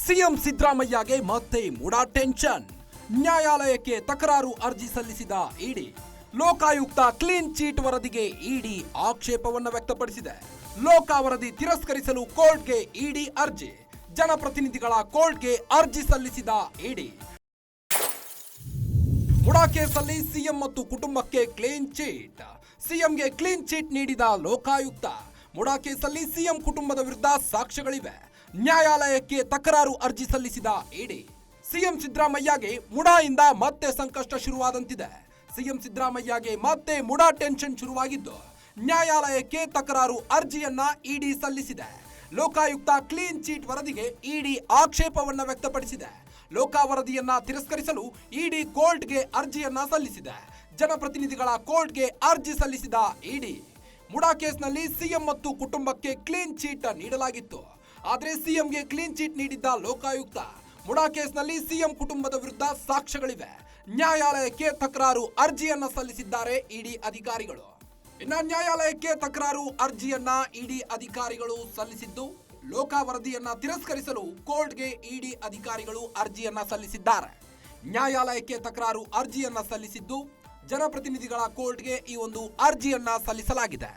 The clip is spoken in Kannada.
ಸಿಎಂ ಸಿದ್ದರಾಮಯ್ಯಗೆ ಮತ್ತೆ ಮುಡಾ ಟೆನ್ಷನ್. ನ್ಯಾಯಾಲಯಕ್ಕೆ ತಕರಾರು ಅರ್ಜಿ ಸಲ್ಲಿಸಿದ ಇಡಿ. ಲೋಕಾಯುಕ್ತ ಕ್ಲೀನ್ ಚೀಟ್ ವರದಿಗೆ ಇಡಿ ಆಕ್ಷೇಪವನ್ನು ವ್ಯಕ್ತಪಡಿಸಿದೆ. ಲೋಕ ವರದಿ ತಿರಸ್ಕರಿಸಲು ಕೋರ್ಟ್ಗೆ ಇಡಿ ಅರ್ಜಿ. ಜನಪ್ರತಿನಿಧಿಗಳ ಕೋರ್ಟ್ಗೆ ಅರ್ಜಿ ಸಲ್ಲಿಸಿದ ಇಡಿ. ಮುಡಾ ಕೇಸಲ್ಲಿ ಸಿಎಂ ಮತ್ತು ಕುಟುಂಬಕ್ಕೆ ಕ್ಲೀನ್ ಚೀಟ್. ಸಿಎಂಗೆ ಕ್ಲೀನ್ ಚೀಟ್ ನೀಡಿದ ಲೋಕಾಯುಕ್ತ. ಮುಡಾ ಕೇಸಲ್ಲಿ ಸಿಎಂ ಕುಟುಂಬದ ವಿರುದ್ಧ ಸಾಕ್ಷ್ಯಗಳಿವೆ. ನ್ಯಾಯಾಲಯಕ್ಕೆ ತಕರಾರು ಅರ್ಜಿ ಸಲ್ಲಿಸಿದ ಇಡಿ. ಸಿಎಂ ಸಿದ್ದರಾಮಯ್ಯಗೆ ಮುಡಾಯಿಂದ ಮತ್ತೆ ಸಂಕಷ್ಟ ಶುರುವಾದಂತಿದೆ. ಸಿಎಂ ಸಿದ್ದರಾಮಯ್ಯಗೆ ಮತ್ತೆ ಮುಡಾ ಟೆನ್ಷನ್ ಶುರುವಾಗಿದ್ದು, ನ್ಯಾಯಾಲಯಕ್ಕೆ ತಕರಾರು ಅರ್ಜಿಯನ್ನ ಇಡಿ ಸಲ್ಲಿಸಿದೆ. ಲೋಕಾಯುಕ್ತ ಕ್ಲೀನ್ ಚೀಟ್ ವರದಿಗೆ ಇಡಿ ಆಕ್ಷೇಪವನ್ನ ವ್ಯಕ್ತಪಡಿಸಿದೆ. ಲೋಕ ವರದಿಯನ್ನ ತಿರಸ್ಕರಿಸಲು ಇಡಿ ಕೋರ್ಟ್ಗೆ ಅರ್ಜಿಯನ್ನ ಸಲ್ಲಿಸಿದೆ. ಜನಪ್ರತಿನಿಧಿಗಳ ಕೋರ್ಟ್ಗೆ ಅರ್ಜಿ ಸಲ್ಲಿಸಿದ ಇಡಿ. ಮುಡಾ ಕೇಸ್ನಲ್ಲಿ ಸಿಎಂ ಮತ್ತು ಕುಟುಂಬಕ್ಕೆ ಕ್ಲೀನ್ ಚೀಟ್ ನೀಡಲಾಗಿತ್ತು. ಆದರೆ ಸಿಎಂಗೆ ಕ್ಲೀನ್ ಚೀಟ್ ನೀಡಿದ್ದ ಲೋಕಾಯುಕ್ತ. ಮುಡಾ ಕೇಸ್ನಲ್ಲಿ ಸಿಎಂ ಕುಟುಂಬದ ವಿರುದ್ಧ ಸಾಕ್ಷ್ಯಗಳಿವೆ. ನ್ಯಾಯಾಲಯಕ್ಕೆ ತಕರಾರು ಅರ್ಜಿಯನ್ನ ಸಲ್ಲಿಸಿದ್ದಾರೆ ಇಡಿ ಅಧಿಕಾರಿಗಳು. ಇನ್ನು ನ್ಯಾಯಾಲಯಕ್ಕೆ ತಕರಾರು ಅರ್ಜಿಯನ್ನ ಇಡಿ ಅಧಿಕಾರಿಗಳು ಸಲ್ಲಿಸಿದ್ದು, ಲೋಕ ವರದಿಯನ್ನ ತಿರಸ್ಕರಿಸಲು ಕೋರ್ಟ್ಗೆ ಇಡಿ ಅಧಿಕಾರಿಗಳು ಅರ್ಜಿಯನ್ನ ಸಲ್ಲಿಸಿದ್ದಾರೆ. ನ್ಯಾಯಾಲಯಕ್ಕೆ ತಕರಾರು ಅರ್ಜಿಯನ್ನ ಸಲ್ಲಿಸಿದ್ದು, ಜನಪ್ರತಿನಿಧಿಗಳ ಕೋರ್ಟ್ಗೆ ಈ ಒಂದು ಅರ್ಜಿಯನ್ನ ಸಲ್ಲಿಸಲಾಗಿದೆ.